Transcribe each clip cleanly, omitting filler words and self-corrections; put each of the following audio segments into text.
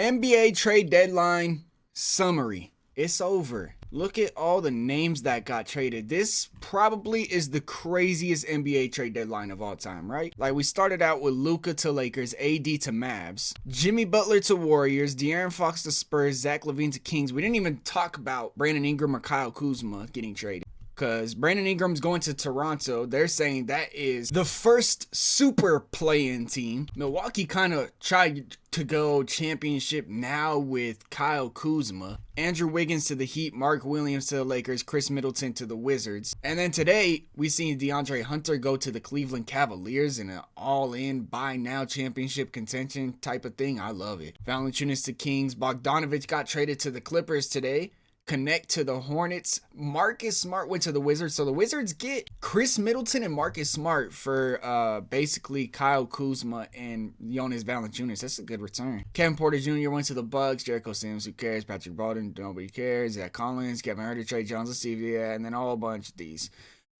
NBA trade deadline summary. It's over. Look at all the names that got traded. This probably is the craziest NBA trade deadline of all time, right? Like, we started out with Luka to Lakers, AD to Mavs, Jimmy Butler to Warriors, De'Aaron Fox to Spurs, Zach LaVine to Kings. We didn't even talk about Brandon Ingram or Kyle Kuzma getting traded, because Brandon Ingram's going to Toronto. They're saying that is the first super play-in team. Milwaukee kind of tried to go championship now with Kyle Kuzma. Andrew Wiggins to the Heat, Mark Williams to the Lakers, Chris Middleton to the Wizards. And then today, we seen DeAndre Hunter go to the Cleveland Cavaliers in an all-in, buy-now championship contention type of thing. I love it. Valanciunas to Kings. Bogdanovich got traded to the Clippers today. Connect to the Hornets. Marcus Smart went to the Wizards. So the Wizards get Chris Middleton and Marcus Smart for basically Kyle Kuzma and Jonas Valanciunas. That's a good return. Kevin Porter Jr. went to the Bucks. Jericho Sims, who cares? Patrick Baldwin, nobody cares. Zach Collins, Kevin Huerter, Trey Jones, let's see if yeah, and then a whole bunch of these.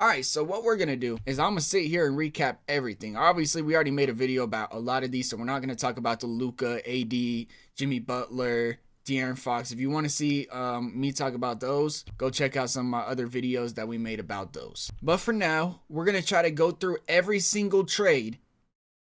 Alright, so what we're going to do is I'm going to sit here and recap everything. Obviously, we already made a video about a lot of these, so we're not going to talk about the Luka, AD, Jimmy Butler, De'Aaron Fox. If you want to see me talk about those, go check out some of my other videos that we made about those. But for now, we're going to try to go through every single trade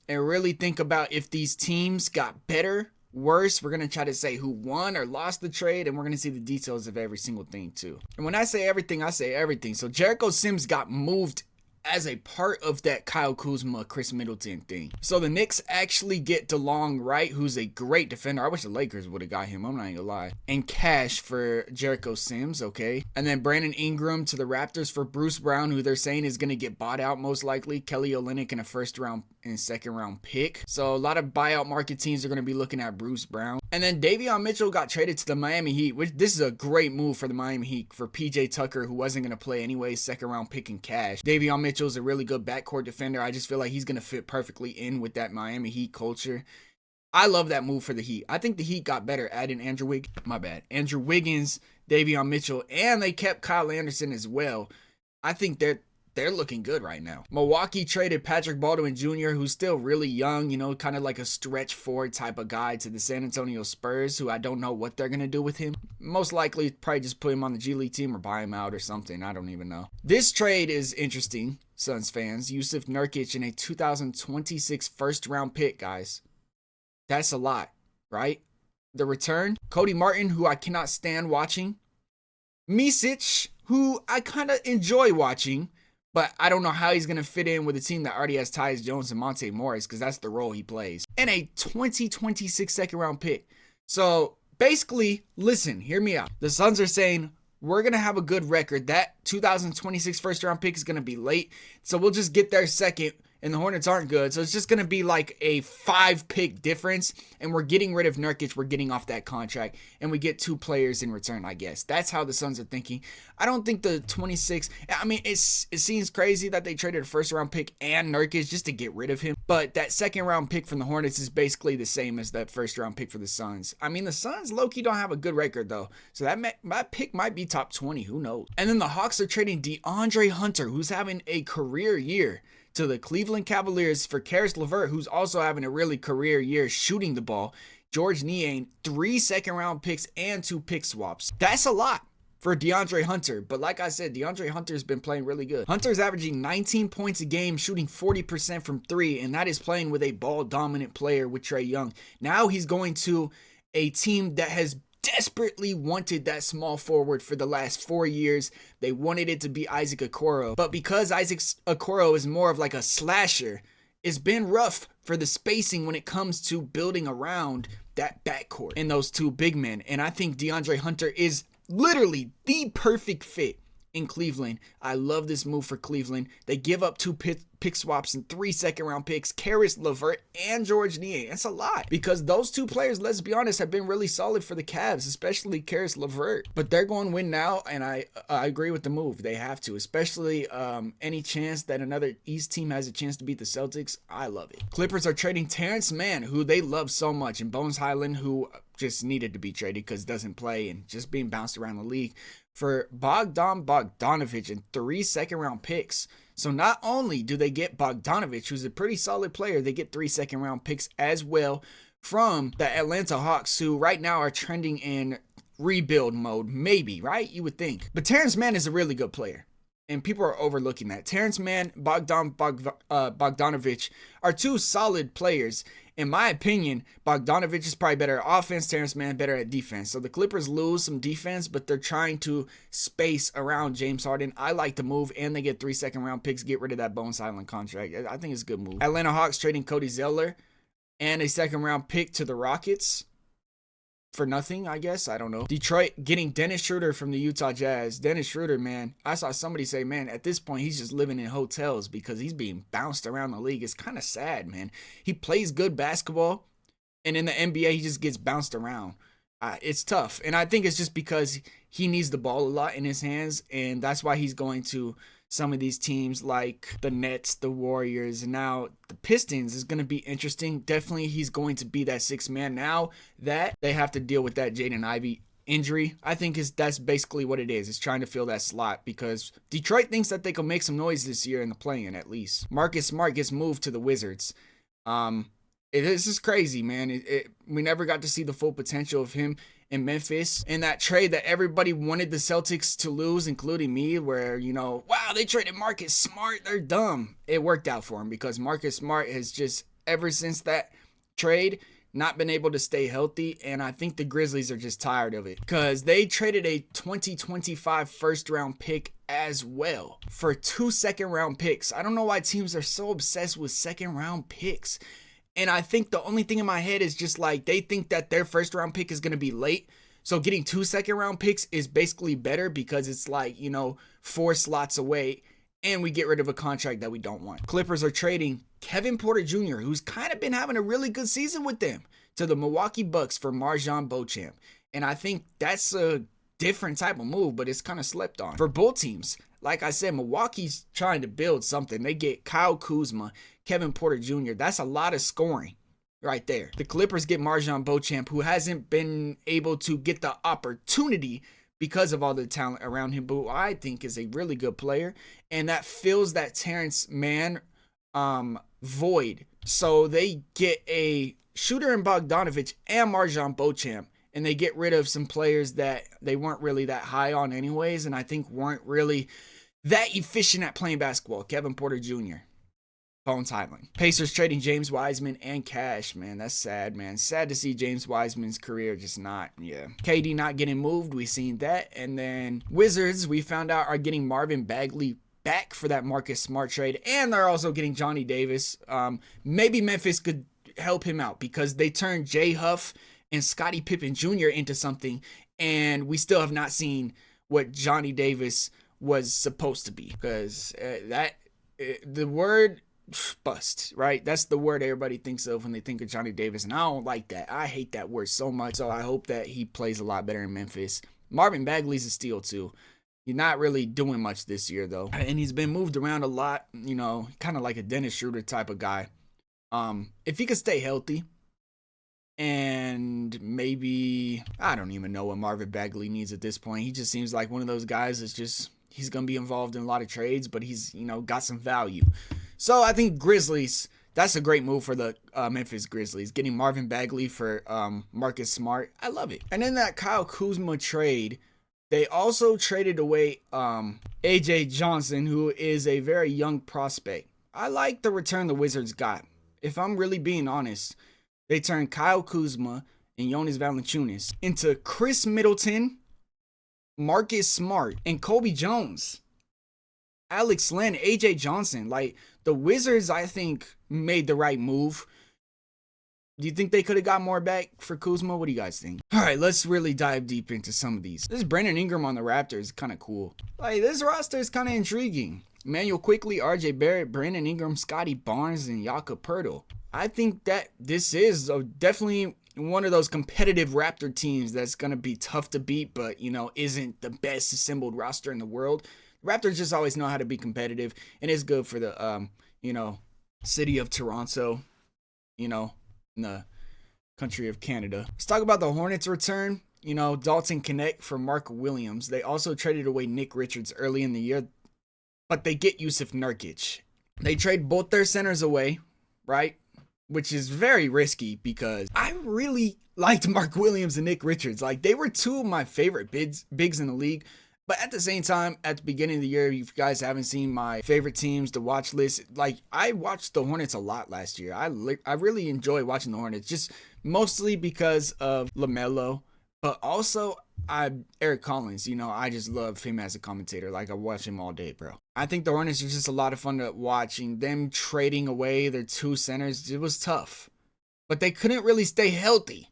and really think about if these teams got better, worse. We're going to try to say who won or lost the trade, and we're going to see the details of every single thing too. And when I say everything, I say everything. So Jericho Sims got moved as a part of that Kyle Kuzma, Chris Middleton thing. So the Knicks actually get DeLong Wright, who's a great defender. I wish the Lakers would have got him, I'm not gonna lie. And cash for Jericho Sims, okay? And then Brandon Ingram to the Raptors for Bruce Brown, who they're saying is gonna get bought out most likely. Kelly Olynyk in a first round and second round pick. So a lot of buyout market teams are gonna be looking at Bruce Brown. And then Davion Mitchell got traded to the Miami Heat, which this is a great move for the Miami Heat for PJ Tucker, who wasn't gonna play anyway, second round pick in cash. Davion Mitchell's a really good backcourt defender. I just feel like he's going to fit perfectly in with that Miami Heat culture. I love that move for the Heat. I think the Heat got better adding Andrew Wiggins, Davion Mitchell, and they kept Kyle Anderson as well. I think they're looking good right now. Milwaukee traded Patrick Baldwin Jr., who's still really young, you know, kind of like a stretch forward type of guy, to the San Antonio Spurs, who I don't know what they're going to do with him. Most likely probably just put him on the G League team or buy him out or something. I don't even know. This trade is interesting, Suns fans. Yusuf Nurkic in a 2026 first round pick, guys. That's a lot, right? The return, Cody Martin, who I cannot stand watching. Micic, who I kind of enjoy watching, but I don't know how he's going to fit in with a team that already has Tyus Jones and Monte Morris, because that's the role he plays. And a 2026 second round pick. So basically, listen, hear me out. The Suns are saying, we're going to have a good record. That 2026 first round pick is going to be late, so we'll just get there second. And the Hornets aren't good, so it's just going to be like a 5-pick difference, and we're getting rid of Nurkic, we're getting off that contract, and we get 2 players in return, I guess. That's how the Suns are thinking. I don't think the 26, I mean, it seems crazy that they traded a first-round pick and Nurkic just to get rid of him, but that second-round pick from the Hornets is basically the same as that first-round pick for the Suns. I mean, the Suns low-key don't have a good record, though, so that pick might be top 20, who knows? And then the Hawks are trading DeAndre Hunter, who's having a career year, to the Cleveland Cavaliers for Karis LeVert, who's also having a really career year shooting the ball. George Niang, 3 second-round picks and 2 pick swaps. That's a lot for DeAndre Hunter, but like I said, DeAndre Hunter's been playing really good. Hunter's averaging 19 points a game, shooting 40% from 3, and that is playing with a ball-dominant player with Trae Young. Now he's going to a team that has desperately wanted that small forward for the last 4 years. They wanted it to be Isaac Okoro, but because Isaac Okoro is more of like a slasher, it's been rough for the spacing when it comes to building around that backcourt and those 2 big men. And I think DeAndre Hunter is literally the perfect fit in Cleveland. I love this move for Cleveland. They give up 2 pick swaps and 3 second-round picks, Karis LeVert and George Niang. That's a lot, because those 2 players, let's be honest, have been really solid for the Cavs, especially Karis LeVert. But they're going to win now, and I agree with the move. They have to, especially any chance that another East team has a chance to beat the Celtics. I love it. Clippers are trading Terrence Mann, who they love so much, and Bones Highland, who just needed to be traded because doesn't play and just being bounced around the league, for Bogdanovich and 3 second-round picks. So not only do they get Bogdanovich, who's a pretty solid player, they get 3 second-round picks as well from the Atlanta Hawks, who right now are trending in rebuild mode, maybe, right? You would think. But Terrence Mann is a really good player, and people are overlooking that. Terrence Mann, Bogdanovic are two solid players. In my opinion, Bogdanovic is probably better at offense, Terrence Mann better at defense. So the Clippers lose some defense, but they're trying to space around James Harden. I like the move, and they get 3 second-round picks, get rid of that Bones Island contract. I think it's a good move. Atlanta Hawks trading Cody Zeller and a second-round pick to the Rockets for nothing, I guess. I don't know. Detroit getting Dennis Schroeder from the Utah Jazz. Dennis Schroeder, man, I saw somebody say, man, at this point, he's just living in hotels because he's being bounced around the league. It's kind of sad, man. He plays good basketball, and in the NBA, he just gets bounced around. It's tough, and I think it's just because he needs the ball a lot in his hands, and that's why he's going to some of these teams like the Nets, the Warriors, and now the Pistons is going to be interesting. Definitely he's going to be that sixth man now that they have to deal with that Jaden Ivey injury. I think that's basically what it is. It's trying to fill that slot because Detroit thinks that they can make some noise this year in the play-in at least. Marcus Smart gets moved to the Wizards. This is crazy, man. We never got to see the full potential of him in Memphis. In that trade that everybody wanted the Celtics to lose, including me, where, wow, they traded Marcus Smart. They're dumb. It worked out for him because Marcus Smart has just, ever since that trade, not been able to stay healthy. And I think the Grizzlies are just tired of it because they traded a 2025 first-round pick as well for 2 second-round picks. I don't know why teams are so obsessed with second-round picks. And I think the only thing in my head is just like they think that their first round pick is going to be late. So getting 2 second-round picks is basically better because it's like, 4 slots away and we get rid of a contract that we don't want. Clippers are trading Kevin Porter Jr., who's kind of been having a really good season with them, to the Milwaukee Bucks for MarJon Beauchamp. And I think that's a different type of move, but it's kind of slept on. For both teams, like I said, Milwaukee's trying to build something. They get Kyle Kuzma, Kevin Porter Jr. That's a lot of scoring right there. The Clippers get MarJon Beauchamp, who hasn't been able to get the opportunity because of all the talent around him, but who I think is a really good player. And that fills that Terrence Mann void. So they get a shooter in Bogdanovic and MarJon Beauchamp. And they get rid of some players that they weren't really that high on anyways, and I think weren't really that efficient at playing basketball. Kevin Porter Jr., Bones Highland. Pacers trading James Wiseman and Cash, man. That's sad, man. Sad to see James Wiseman's career just not, KD not getting moved. We seen that. And then Wizards, we found out, are getting Marvin Bagley back for that Marcus Smart trade. And they're also getting Johnny Davis. Maybe Memphis could help him out because they turned Jay Huff and Scottie Pippen Jr. into something, and we still have not seen what Johnny Davis was supposed to be, because the word bust, right? That's the word everybody thinks of when they think of Johnny Davis, and I don't like that. I hate that word so much, so I hope that he plays a lot better in Memphis. Marvin Bagley's a steal too. He's not really doing much this year though, and he's been moved around a lot, kind of like a Dennis Schroeder type of guy. If he could stay healthy, and maybe, I don't even know what Marvin Bagley needs at this point. He just seems like one of those guys that's just, he's going to be involved in a lot of trades, but he's, got some value. So I think Grizzlies, that's a great move for the Memphis Grizzlies. Getting Marvin Bagley for Marcus Smart. I love it. And in that Kyle Kuzma trade, they also traded away AJ Johnson, who is a very young prospect. I like the return the Wizards got. If I'm really being honest, they turned Kyle Kuzma and Jonas Valanciunas into Chris Middleton, Marcus Smart, and Kobe Jones, Alex Len, AJ Johnson. Like, the Wizards, I think, made the right move. Do you think they could have got more back for Kuzma? What do you guys think? All right, let's really dive deep into some of these. This Brandon Ingram on the Raptors is kind of cool. Like, this roster is kind of intriguing. Emmanuel Quickley, RJ Barrett, Brandon Ingram, Scotty Barnes, and Jakob Poeltl. I think that this is definitely one of those competitive Raptor teams that's going to be tough to beat, but, isn't the best assembled roster in the world. Raptors just always know how to be competitive, and it's good for the, city of Toronto, in the country of Canada. Let's talk about the Hornets return. Dalton Knecht for Mark Williams. They also traded away Nick Richards early in the year, but they get Yusuf Nurkic. They trade both their centers away, right? which is very risky because I really liked Mark Williams and Nick Richards. Like, they were two of my favorite bigs in the league. But at the same time, at the beginning of the year, if you guys haven't seen my favorite teams to watch list, like, I watched the Hornets a lot last year. I really enjoy watching the Hornets, just mostly because of LaMelo, but also Eric Collins. You know, I just love him as a commentator. Like, I watch him all day, bro. I think the Hornets are just a lot of fun to watching. Them trading away their two centers, it was tough, but they couldn't really stay healthy.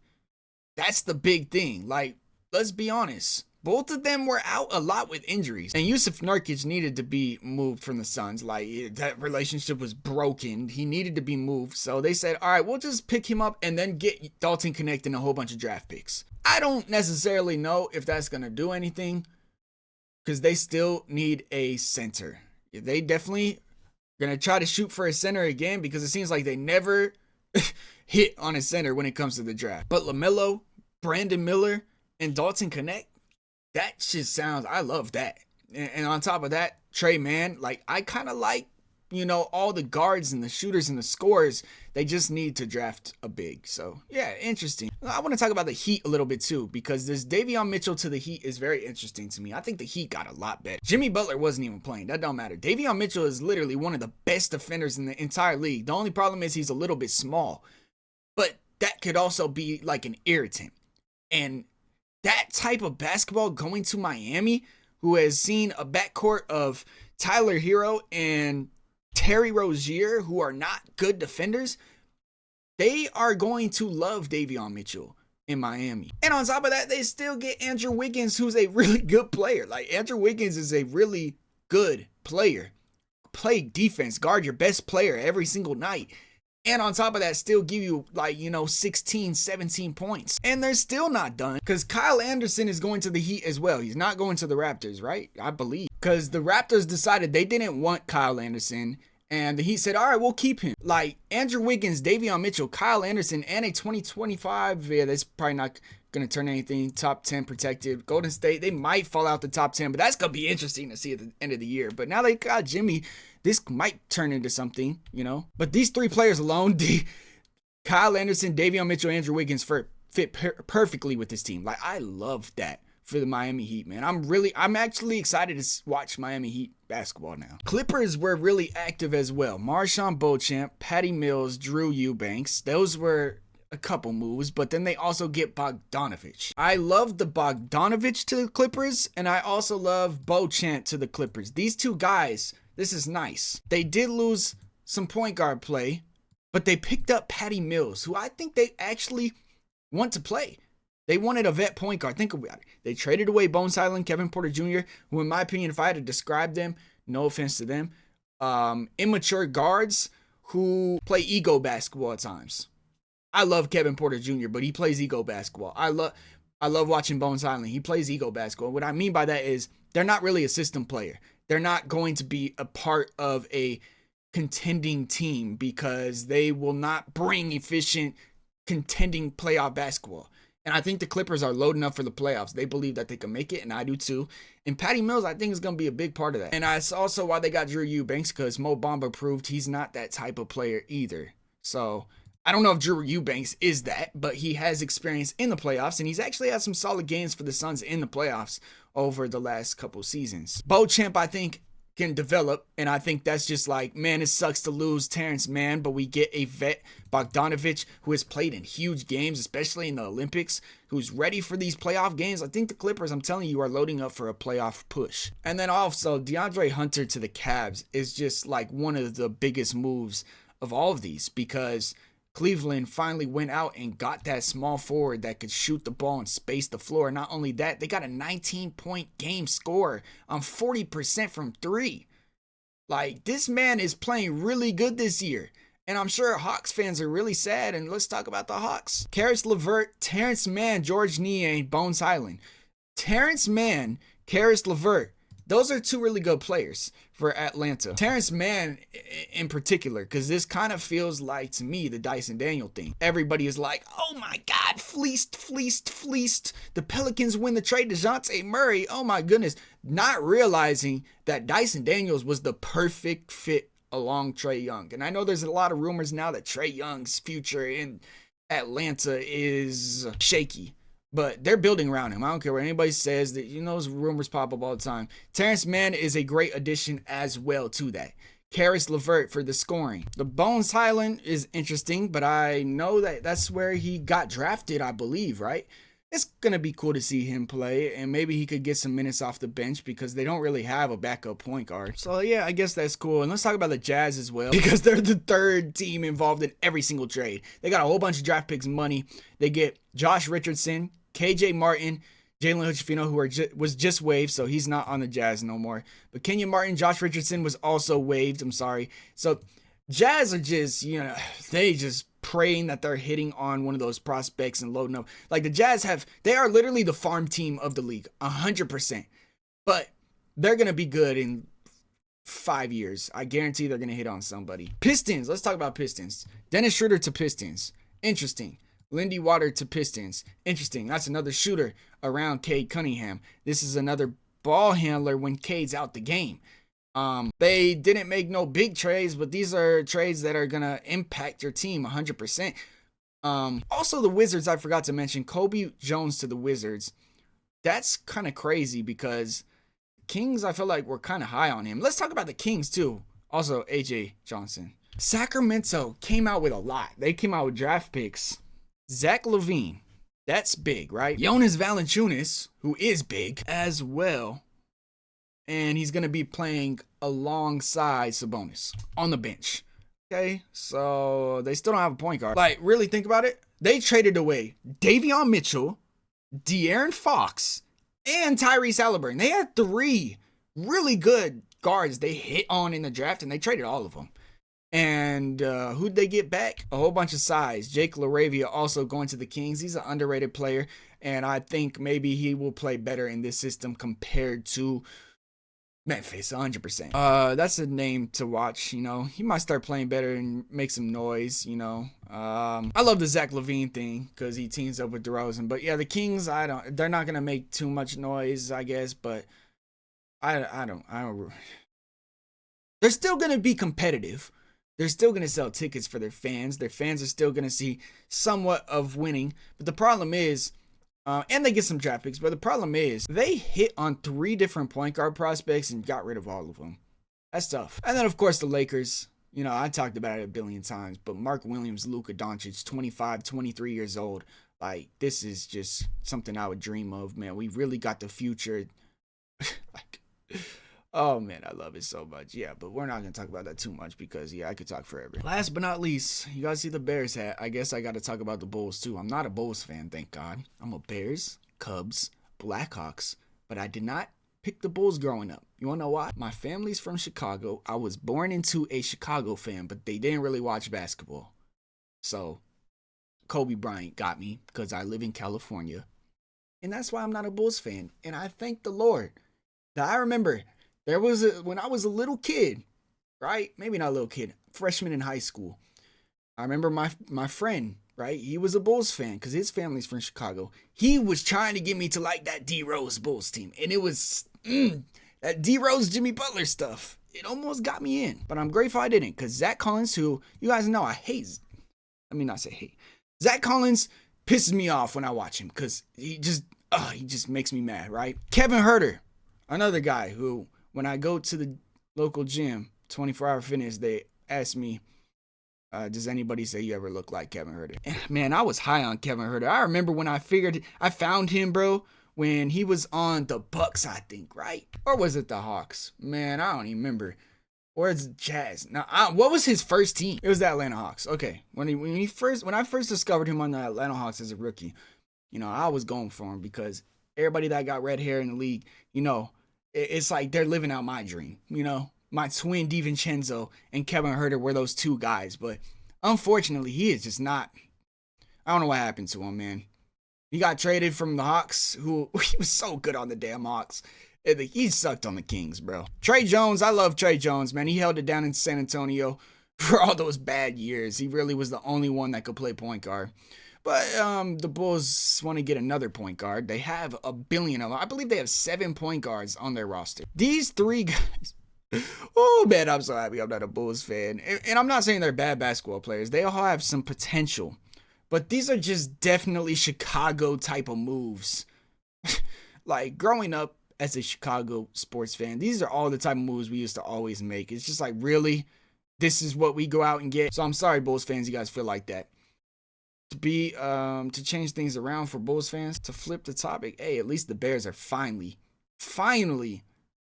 That's the big thing. Like, let's be honest. Both of them were out a lot with injuries. And Yusuf Nurkic needed to be moved from the Suns. Like, that relationship was broken. He needed to be moved. So they said, all right, we'll just pick him up and then get Dalton Connect and a whole bunch of draft picks. I don't necessarily know if that's going to do anything because they still need a center. They definitely going to try to shoot for a center again because it seems like they never hit on a center when it comes to the draft. But LaMelo, Brandon Miller, and Dalton Connect, that just sounds, I love that. And on top of that, Trey Mann, like, I kind of like, you know, all the guards and the shooters and the scorers. They just need to draft a big. So, yeah, interesting. I want to talk about the Heat a little bit, too, because this Davion Mitchell to the Heat is very interesting to me. I think the Heat got a lot better. Jimmy Butler wasn't even playing. That don't matter. Davion Mitchell is literally one of the best defenders in the entire league. The only problem is he's a little bit small. But that could also be like an irritant. And that type of basketball going to Miami, who has seen a backcourt of Tyler Hero and Terry Rozier, who are not good defenders, they are going to love Davion Mitchell in Miami. And on top of that, they still get Andrew Wiggins, who's a really good player. Like, Andrew Wiggins is a really good player. Play defense, guard your best player every single night. And on top of that, still give you, like, you know, 16, 17 points. And they're still not done because Kyle Anderson is going to the Heat as well. He's not going to the Raptors, right? I believe. Because the Raptors decided they didn't want Kyle Anderson. And the Heat said, all right, we'll keep him. Like, Andrew Wiggins, Davion Mitchell, Kyle Anderson, and a 2025. Yeah, that's probably not going to turn anything. Top 10 protected. Golden State, they might fall out the top 10. But that's going to be interesting to see at the end of the year. But now they got Jimmy. This might turn into something, you know. But these three players alone, Kyle Anderson, Davion Mitchell, Andrew Wiggins, fit perfectly with this team. Like, I love that for the Miami Heat, man. I'm actually excited to watch Miami Heat basketball now. Clippers were really active as well. Marshawn Beauchamp, Patty Mills, Drew Eubanks. Those were a couple moves, but then they also get Bogdanovich. I love the Bogdanovich to the Clippers, and I also love Beauchamp to the Clippers. These two guys, this is nice. They did lose some point guard play, but they picked up Patty Mills, who I think they actually want to play. They wanted a vet point guard. Think about it. They traded away Bones Highland, Kevin Porter Jr., who, in my opinion, if I had to describe them, no offense to them, immature guards who play ego basketball at times. I love Kevin Porter Jr., but he plays ego basketball. I love watching Bones Highland. He plays ego basketball. What I mean by that is they're not really a system player. They're not going to be a part of a contending team because they will not bring efficient contending playoff basketball. And I think the Clippers are loading up for the playoffs. They believe that they can make it, and I do too. And Patty Mills, I think, is going to be a big part of that. And that's also why they got Drew Eubanks, because Mo Bamba proved he's not that type of player either. So I don't know if Drew Eubanks is that, but he has experience in the playoffs, and he's actually had some solid games for the Suns in the playoffs over the last couple seasons. Beauchamp, I think, can develop, and I think that's just like, man, it sucks to lose Terrence Mann, but we get a vet, Bogdanovich, who has played in huge games, especially in the Olympics, who's ready for these playoff games. I think the Clippers, I'm telling you, are loading up for a playoff push. And then also, DeAndre Hunter to the Cavs is just like one of the biggest moves of all of these, because Cleveland finally went out and got that small forward that could shoot the ball and space the floor. Not only that, they got a 19-point game score on 40% from three. Like, this man is playing really good this year. And I'm sure Hawks fans are really sad. And let's talk about the Hawks. Karis LeVert, Terrence Mann, George Niang, Bones Highland. Terrence Mann, Karis LeVert. Those are two really good players for Atlanta. Terrence Mann in particular, because this kind of feels like, to me, the Dyson Daniel thing. Everybody is like, oh my God, fleeced. The Pelicans win the trade to DeJounte Murray. Oh my goodness. Not realizing that Dyson Daniels was the perfect fit along Trae Young. And I know there's a lot of rumors now that Trae Young's future in Atlanta is shaky, but they're building around him. I don't care what anybody says. That, you know, those rumors pop up all the time. Terrence Mann is a great addition as well to that. Karis LeVert for the scoring. The Bones Highland is interesting, but I know that that's where he got drafted, I believe, right? It's going to be cool to see him play, and maybe he could get some minutes off the bench because they don't really have a backup point guard. So, yeah, I guess that's cool. And let's talk about the Jazz as well, because they're the third team involved in every single trade. They got a whole bunch of draft picks money. They get Josh Richardson, KJ Martin, Jalen Hood-Schifino, who was just waived, so he's not on the Jazz no more. But Kenyon Martin, Josh Richardson was also waived. I'm sorry. So, Jazz are just, you know, they just praying that they're hitting on one of those prospects and loading up. Like the Jazz they are literally the farm team of the league, 100%. But they're going to be good in 5 years. I guarantee they're going to hit on somebody. Pistons, let's talk about Pistons. Dennis Schroeder to Pistons. Interesting. Lindy Water to Pistons. Interesting. That's another shooter around Cade Cunningham. This is another ball handler when Cade's out the game. They didn't make no big trades, but these are trades that are going to impact your team 100%. Also the Wizards, I forgot to mention, Kobe Jones to the Wizards. That's kind of crazy because Kings, I feel like we're kind of high on him. Let's talk about the Kings too. Also, AJ Johnson. Sacramento came out with a lot. They came out with draft picks. Zach LaVine. That's big, right? Jonas Valanciunas, who is big as well. And he's going to be playing alongside Sabonis on the bench. Okay, so they still don't have a point guard. Like, really think about it. They traded away Davion Mitchell, De'Aaron Fox, and Tyrese Halliburton. They had 3 really good guards they hit on in the draft, and they traded all of them. And who'd they get back? A whole bunch of size. Jake LaRavia also going to the Kings. He's an underrated player, and I think maybe he will play better in this system compared to Memphis, 100%. That's a name to watch, you know. He might start playing better and make some noise, you know. I love the Zach LaVine thing because he teams up with DeRozan. But yeah, the Kings, they're not gonna make too much noise, I guess. But I don't. They're still gonna be competitive. They're still gonna sell tickets for their fans. Their fans are still gonna see somewhat of winning. But the problem is, and they get some draft picks, but the problem is they hit on 3 different point guard prospects and got rid of all of them. That's tough. And then, of course, the Lakers. You know, I talked about it a billion times, but Mark Williams, Luka Doncic, 25, 23 years old. Like, this is just something I would dream of, man. We really got the future. Like, oh, man, I love it so much. Yeah, but we're not going to talk about that too much because, yeah, I could talk forever. Last but not least, you guys see the Bears hat. I guess I got to talk about the Bulls, too. I'm not a Bulls fan, thank God. I'm a Bears, Cubs, Blackhawks, but I did not pick the Bulls growing up. You want to know why? My family's from Chicago. I was born into a Chicago fan, but they didn't really watch basketball. So, Kobe Bryant got me because I live in California. And that's why I'm not a Bulls fan. And I thank the Lord that I remember there was when I was a little kid, right? Maybe not a little kid, freshman in high school. I remember my friend, right? He was a Bulls fan because his family's from Chicago. He was trying to get me to like that D-Rose Bulls team. And it was that D-Rose Jimmy Butler stuff. It almost got me in. But I'm grateful I didn't because Zach Collins, who you guys know I hate. Let me not say hate. Zach Collins pisses me off when I watch him because he just makes me mad, right? Kevin Huerter, another guy who, when I go to the local gym, 24-hour fitness, they ask me, does anybody say you ever look like Kevin Huerter? Man, I was high on Kevin Huerter. I remember when I found him, bro, when he was on the Bucks, I think, right? Or was it the Hawks? Man, I don't even remember. Or it's Jazz. Now, what was his first team? It was the Atlanta Hawks. Okay, when I first discovered him on the Atlanta Hawks as a rookie, you know, I was going for him because everybody that got red hair in the league, you know, it's like they're living out my dream, you know. My twin DiVincenzo and Kevin Huerter were those 2 guys, but unfortunately, he is just not. I don't know what happened to him, man. He got traded from the Hawks, who he was so good on the damn Hawks. He sucked on the Kings, bro. Trey Jones, I love Trey Jones, man. He held it down in San Antonio for all those bad years. He really was the only one that could play point guard. But the Bulls want to get another point guard. They have a billion of them. I believe they have 7 point guards on their roster. These 3 guys Oh man, I'm so happy I'm not a Bulls fan. And I'm not saying they're bad basketball players. They all have some potential. But these are just definitely Chicago type of moves. Like growing up as a Chicago sports fan, these are all the type of moves we used to always make. It's just like, really? This is what we go out and get? So I'm sorry, Bulls fans, you guys feel like that. To change things around for Bulls fans, to flip the topic, hey, at least the Bears are finally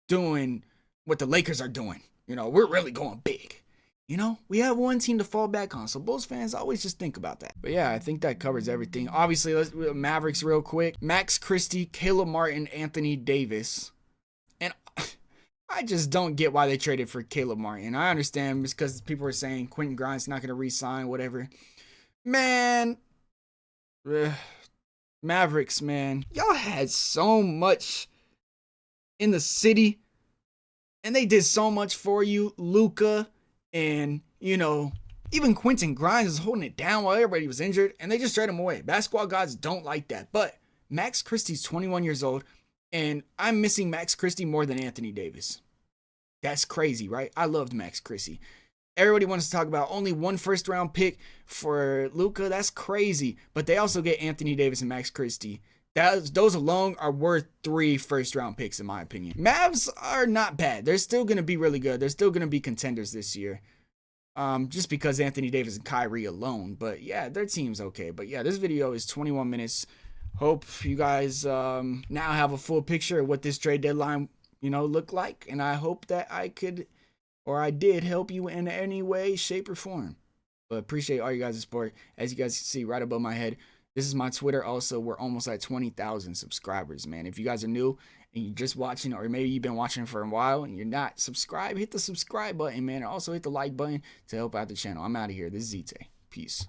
doing what the Lakers are doing. You know, we're really going big. You know, we have one team to fall back on. So Bulls fans always just think about that. But yeah, I think that covers everything. Obviously, let's Mavericks real quick. Max Christie, Caleb Martin, Anthony Davis. And I just don't get why they traded for Caleb Martin. I understand it's because people are saying Quentin Grimes not going to re-sign, whatever. Man, Mavericks, man. Y'all had so much in the city. And they did so much for you, Luka. And, you know, even Quentin Grimes is holding it down while everybody was injured. And they just trade him away. Basketball gods don't like that. But Max Christie's 21 years old. And I'm missing Max Christie more than Anthony Davis. That's crazy, right? I loved Max Christie. Everybody wants to talk about only one first-round pick for Luka. That's crazy. But they also get Anthony Davis and Max Christie. Those alone are worth 3 first-round picks, in my opinion. Mavs are not bad. They're still going to be really good. They're still going to be contenders this year. Just because Anthony Davis and Kyrie alone. But yeah, their team's okay. But yeah, this video is 21 minutes. Hope you guys now have a full picture of what this trade deadline, you know, looked like. And I hope that I could, or I did, help you in any way, shape, or form. But appreciate all you guys' support. As you guys can see right above my head, this is my Twitter. Also, we're almost at 20,000 subscribers, man. If you guys are new and you're just watching, or maybe you've been watching for a while and you're not subscribed, hit the subscribe button, man. And also hit the like button to help out the channel. I'm out of here. This is ZTAY. Peace.